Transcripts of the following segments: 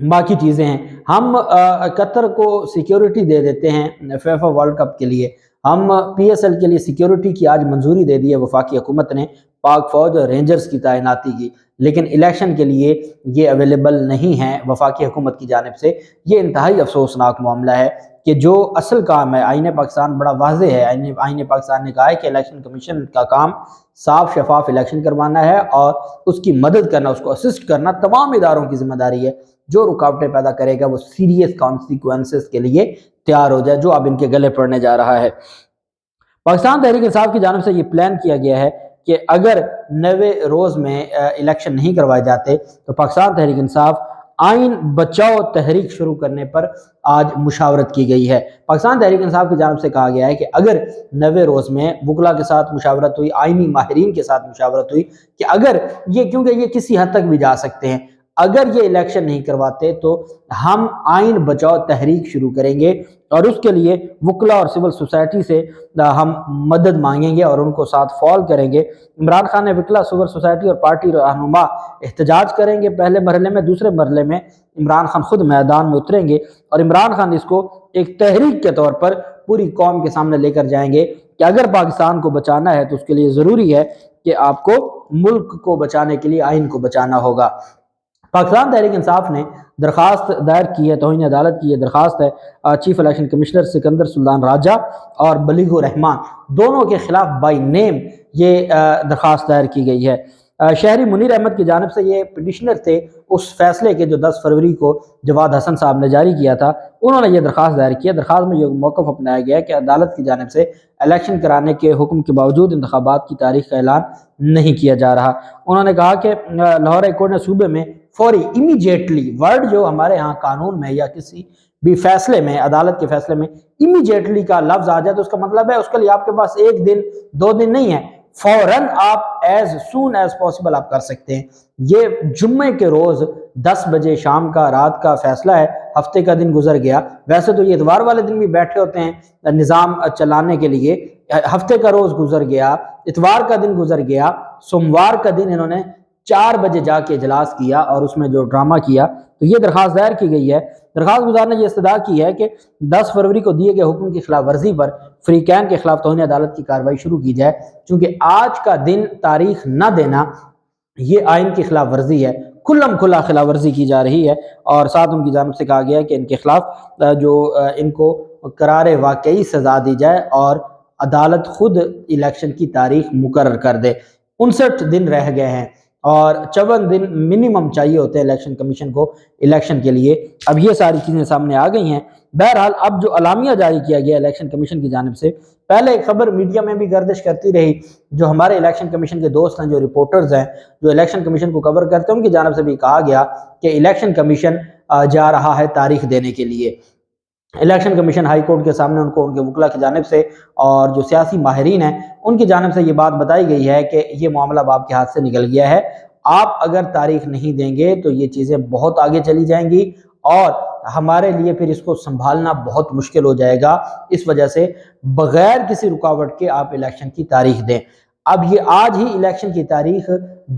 باقی چیزیں ہیں. ہم قطر کو سیکیورٹی دے دیتے ہیں فیفا ورلڈ کپ کے لیے. ہم پی ایس ایل کے لیے سیکیورٹی کی آج منظوری دے دی ہے وفاقی حکومت نے، پاک فوج اور رینجرز کی تعیناتی کی، لیکن الیکشن کے لیے یہ اویلیبل نہیں ہے وفاقی حکومت کی جانب سے. یہ انتہائی افسوسناک معاملہ ہے کہ جو اصل کام ہے، آئین پاکستان بڑا واضح ہے، آئین پاکستان نے کہا ہے کہ الیکشن کمیشن کا کام صاف شفاف الیکشن کروانا ہے اور اس کی مدد کرنا، اس کو اسسٹ کرنا تمام اداروں کی ذمہ داری ہے. جو رکاوٹیں پیدا کرے گا وہ سیریس کانسیکوینسز کے لیے تیار ہو جائے، جو اب ان کے گلے پڑنے جا رہا ہے. پاکستان تحریک انصاف کی جانب سے یہ پلان کیا گیا ہے کہ اگر 90 روز میں الیکشن نہیں کروائے جاتے تو پاکستان تحریک انصاف آئین بچاؤ تحریک شروع کرنے پر آج مشاورت کی گئی ہے. پاکستان تحریک انصاف کی جانب سے کہا گیا ہے کہ اگر 90 روز میں وکلا کے ساتھ مشاورت ہوئی، آئینی ماہرین کے ساتھ مشاورت ہوئی کہ اگر کیونکہ یہ کسی حد تک بھی جا سکتے ہیں، اگر یہ الیکشن نہیں کرواتے تو ہم آئین بچاؤ تحریک شروع کریں گے اور اس کے لیے وکلا اور سول سوسائٹی سے ہم مدد مانگیں گے اور ان کو ساتھ فال کریں گے. عمران خان نے وکلا، سول سوسائٹی اور پارٹی رہنما احتجاج کریں گے پہلے مرحلے میں. دوسرے مرحلے میں عمران خان خود میدان میں اتریں گے اور عمران خان اس کو ایک تحریک کے طور پر پوری قوم کے سامنے لے کر جائیں گے کہ اگر پاکستان کو بچانا ہے تو اس کے لیے ضروری ہے کہ آپ کو ملک کو بچانے کے لیے آئین کو بچانا ہوگا. پاکستان تحریک انصاف نے درخواست دائر کی ہے، توہین عدالت کی یہ درخواست ہے چیف الیکشن کمشنر سکندر سلطان راجہ اور بلیغ الرحمان دونوں کے خلاف بائی نیم یہ درخواست دائر کی گئی ہے. شہری منیر احمد کی جانب سے یہ پٹیشنر تھے اس فیصلے کے جو 10 فروری کو جواد حسن صاحب نے جاری کیا تھا. انہوں نے یہ درخواست دائر کیا. درخواست میں یہ موقف اپنایا گیا ہے کہ عدالت کی جانب سے الیکشن کرانے کے حکم کے باوجود انتخابات کی تاریخ کا اعلان نہیں کیا جا رہا. انہوں نے کہا کہ لاہور ہائی کورٹ نے صوبے میں فوری امیجیٹلی، ورڈ جو ہمارے ہاں قانون میں یا کسی بھی فیصلے میں، عدالت کے فیصلے میں امیجیٹلی کا لفظ آ جائے تو اس کا مطلب ہے اس کے لیے آپ کے پاس 1 دن 2 دن نہیں ہے، فوراً آپ ایز سون ایز پاسبل آپ کر سکتے ہیں. یہ جمعے کے روز 10 بجے شام کا رات کا فیصلہ ہے، ہفتے کا دن گزر گیا. ویسے تو یہ اتوار والے دن بھی بیٹھے ہوتے ہیں نظام چلانے کے لیے، ہفتے کا روز گزر گیا، اتوار کا دن گزر گیا، سوموار کا دن انہوں نے 4 بجے جا کے اجلاس کیا اور اس میں جو ڈرامہ کیا. تو یہ درخواست دائر کی گئی ہے. درخواست گزار نے یہ استدعا کی ہے کہ 10 فروری کو دیے گئے حکم کی خلاف ورزی پر فریقین کے خلاف توہین عدالت کی کارروائی شروع کی جائے، چونکہ آج کا دن تاریخ نہ دینا یہ آئین کی خلاف ورزی ہے، کھلم کھلا خلاف ورزی کی جا رہی ہے. اور ساتھ ان کی جانب سے کہا گیا ہے کہ ان کے خلاف جو ان کو قرار واقعی سزا دی جائے اور عدالت خود الیکشن کی تاریخ مقرر کر دے. 59 دن رہ گئے ہیں اور 54 دن منیمم چاہیے ہوتے ہیں الیکشن کمیشن کو الیکشن کے لیے. اب یہ ساری چیزیں سامنے آ گئی ہیں. بہرحال اب جو اعلامیہ جاری کیا گیا الیکشن کمیشن کی جانب سے، پہلے ایک خبر میڈیا میں بھی گردش کرتی رہی، جو ہمارے الیکشن کمیشن کے دوست ہیں، جو رپورٹرز ہیں، جو الیکشن کمیشن کو کور کرتے ہیں، ان کی جانب سے بھی کہا گیا کہ الیکشن کمیشن جا رہا ہے تاریخ دینے کے لیے. الیکشن کمیشن ہائی کورٹ کے سامنے ان کو ان کے وکلا کی جانب سے اور جو سیاسی ماہرین ہیں ان کی جانب سے یہ بات بتائی گئی ہے کہ یہ معاملہ اب آپ کے ہاتھ سے نکل گیا ہے، آپ اگر تاریخ نہیں دیں گے تو یہ چیزیں بہت آگے چلی جائیں گی اور ہمارے لیے پھر اس کو سنبھالنا بہت مشکل ہو جائے گا. اس وجہ سے بغیر کسی رکاوٹ کے آپ الیکشن کی تاریخ دیں. اب یہ آج ہی الیکشن کی تاریخ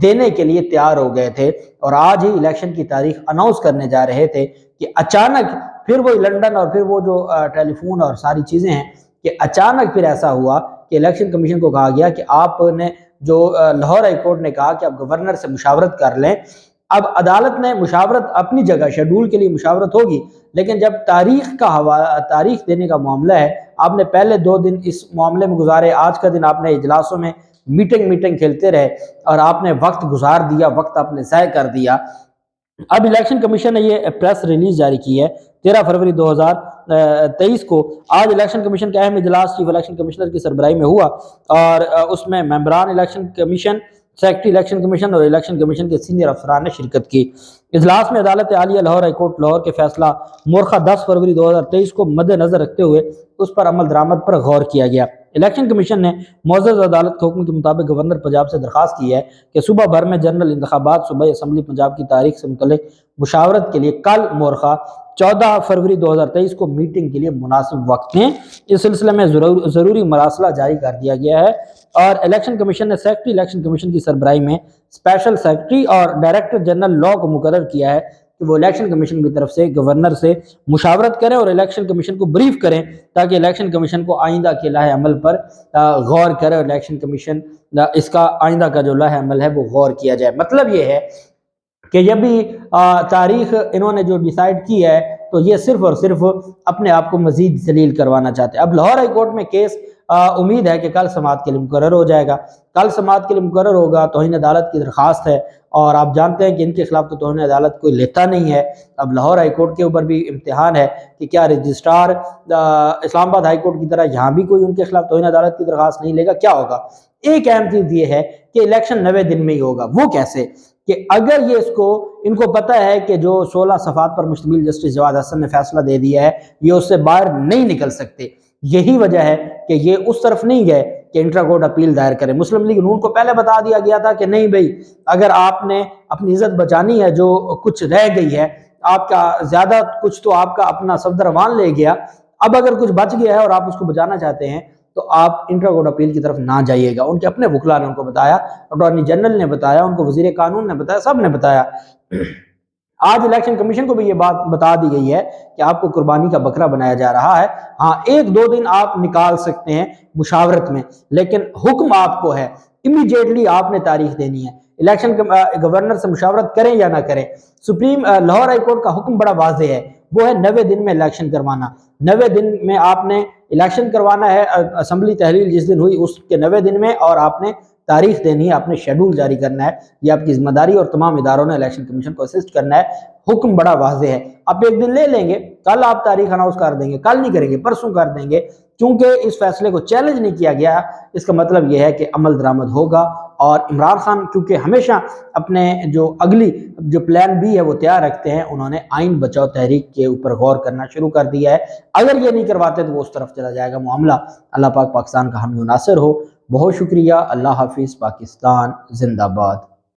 دینے کے لیے تیار ہو گئے تھے اور آج ہی الیکشن کی تاریخ اناؤنس کرنے جا رہے تھے کہ اچانک پھر وہ لنڈن اور پھر وہ جو ٹیلی فون اور ساری چیزیں ہیں کہ اچانک پھر ایسا ہوا کہ الیکشن کمیشن کو کہا گیا کہ آپ نے جو لاہور ہائی کورٹ نے کہا کہ آپ گورنر سے مشاورت کر لیں. اب عدالت نے مشاورت اپنی جگہ شیڈول کے لیے مشاورت ہوگی، لیکن جب تاریخ دینے کا معاملہ ہے، آپ نے پہلے 2 دن اس معاملے میں گزارے، آج کا دن آپ نے اجلاسوں میں میٹنگ کھیلتے رہے اور آپ نے وقت گزار دیا، وقت آپ نے ضائع کر دیا. اب الیکشن کمیشن نے یہ پریس ریلیز جاری کی ہے 13 فروری 2023 کو. آج الیکشن کمیشن کا اہم اجلاس چیف الیکشن کمشنر کی سربراہی میں ہوا اور اس میں ممبران election commission, secretary election commission اور الیکشن کمیشن کے سینئر افسران نے شرکت کی. اجلاس میں عدالت عالیہ لاہور ہائی کورٹ لاہور کے فیصلہ مورخہ 10 فروری 2023 کو مد نظر رکھتے ہوئے اس پر عمل درآمد پر غور کیا گیا. الیکشن کمیشن نے معزز عدالت کے حکم کے مطابق گورنر پنجاب سے درخواست کی ہے کہ صوبہ بھر میں جنرل انتخابات صوبائی اسمبلی پنجاب کی تاریخ سے متعلق مشاورت کے لیے کل مورخہ 14 فروری 2023 کو میٹنگ کے لیے مناسب وقت ہیں. اس سلسلے میں ضروری مراسلہ جاری کر دیا گیا ہے اور الیکشن کمیشن نے سیکرٹری الیکشن کمیشن کی سربراہی میں اسپیشل سیکرٹری اور ڈائریکٹر جنرل لا کو مقرر کیا ہے کہ وہ الیکشن کمیشن کی طرف سے گورنر سے مشاورت کریں اور الیکشن کمیشن کو بریف کریں تاکہ الیکشن کمیشن کو آئندہ کے لائحہ عمل پر غور کرے اور الیکشن کمیشن اس کا آئندہ کا جو لائحہ عمل ہے وہ غور کیا جائے۔ مطلب یہ ہے کہ جب بھی تاریخ انہوں نے جو ڈیسائیڈ کی ہے تو یہ صرف اور صرف اپنے آپ کو مزید ذلیل کروانا چاہتے ہیں۔ اب لاہور ہائی کورٹ میں کیس امید ہے کہ کل سماعت کے لیے مقرر ہو جائے گا۔ کل سماعت کے لیے مقرر ہوگا، توہین عدالت کی درخواست ہے اور آپ جانتے ہیں کہ ان کے خلاف تو توہین عدالت کوئی لیتا نہیں ہے۔ اب لاہور ہائی کورٹ کے اوپر بھی امتحان ہے کہ کیا رجسٹرار اسلام آباد ہائی کورٹ کی طرح یہاں بھی کوئی ان کے خلاف توہین عدالت کی درخواست نہیں لے گا، کیا ہوگا؟ ایک اہم چیز یہ ہے کہ الیکشن 90 دن میں ہی ہوگا۔ وہ کیسے؟ کہ اگر یہ ان کو پتہ ہے کہ جو 16 صفحات پر مشتمل جسٹس جواد حسن نے فیصلہ دے دیا ہے یہ اس سے باہر نہیں نکل سکتے، یہی وجہ ہے کہ یہ اس طرف نہیں گئے کہ انٹرا کورٹ اپیل دائر کریں۔ مسلم لیگ نون کو پہلے بتا دیا گیا تھا کہ نہیں بھائی، اگر آپ نے اپنی عزت بچانی ہے، جو کچھ رہ گئی ہے آپ کا، زیادہ کچھ تو آپ کا اپنا صفدر عوان لے گیا، اب اگر کچھ بچ گیا ہے اور آپ اس کو بچانا چاہتے ہیں تو آپ انٹرا کورٹ اپیل کی طرف نہ جائیے گا۔ ان کے اپنے وکلاء نے ان کو بتایا، اٹارنی جنرل نے بتایا، ان کو وزیر قانون نے بتایا، سب نے بتایا۔ آج الیکشن کمیشن کو بھی یہ بات بتا دی گئی ہے کہ آپ کو قربانی کا بکرا بنایا جا رہا ہے۔ ہاں، 1-2 دن آپ نکال سکتے ہیں مشاورت میں، لیکن حکم آپ کو ہے امیڈیٹلی آپ نے تاریخ دینی ہے۔ الیکشن گورنر سے مشاورت کریں یا نہ کریں، لاہور ہائی کورٹ کا حکم بڑا واضح ہے، وہ ہے 90 دن میں الیکشن کروانا۔ 90 دن میں آپ نے الیکشن کروانا ہے، اسمبلی تحلیل جس دن ہوئی اس کے 90 دن میں، اور آپ نے تاریخ دینی ہے، آپ نے شیڈول جاری کرنا ہے، یہ آپ کی ذمہ داری، اور تمام اداروں نے الیکشن کمیشن کو اسسٹ کرنا ہے۔ حکم بڑا واضح ہے، آپ 1 دن لے لیں گے، کل آپ تاریخ اناؤنس کر دیں گے، کل نہیں کریں گے، پرسوں کر دیں گے، چونکہ اس فیصلے کو چیلنج نہیں کیا گیا۔ اس کا مطلب یہ ہے کہ عمل درآمد ہوگا، اور عمران خان کیونکہ ہمیشہ اپنے جو اگلی جو پلان بی ہے وہ تیار رکھتے ہیں، انہوں نے آئین بچاؤ تحریک کے اوپر غور کرنا شروع کر دیا ہے۔ اگر یہ نہیں کرواتے تو وہ اس طرف چلا جائے گا معاملہ۔ اللہ پاک پاکستان کا حامی و ناصر ہو۔ بہت شکریہ، اللہ حافظ، پاکستان زندہ باد۔